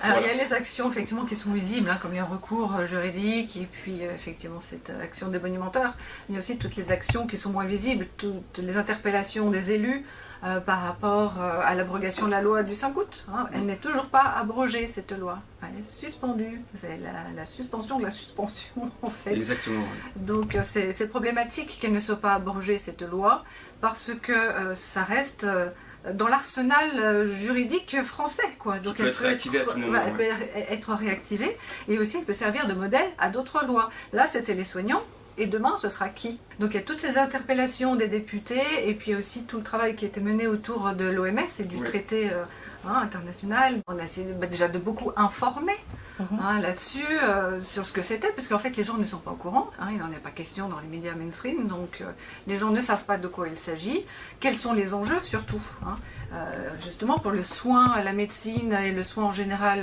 Alors Voilà. il y a les actions effectivement qui sont visibles, hein, comme il y a un recours juridique et puis effectivement cette action des bonimenteurs, mais il y a aussi toutes les actions qui sont moins visibles, toutes les interpellations des élus par rapport à l'abrogation de la loi du 5 août. Hein. Elle n'est toujours pas abrogée cette loi, elle est suspendue, c'est la suspension de la suspension en fait. Exactement. Ouais. Donc c'est problématique qu'elle ne soit pas abrogée cette loi parce que ça reste dans l'arsenal juridique français, quoi. Donc peut être réactivée à tout moment. Elle peut être réactivée et aussi elle peut servir de modèle à d'autres lois. Là, c'était les soignants. Et demain, ce sera qui? Donc il y a toutes ces interpellations des députés et puis aussi tout le travail qui a été mené autour de l'OMS et du traité international. On a essayé déjà de beaucoup informer là-dessus, sur ce que c'était, parce qu'en fait les gens ne sont pas au courant, il n'en est pas question dans les médias mainstream, donc les gens ne savent pas de quoi il s'agit, quels sont les enjeux surtout, justement pour le soin, la médecine et le soin en général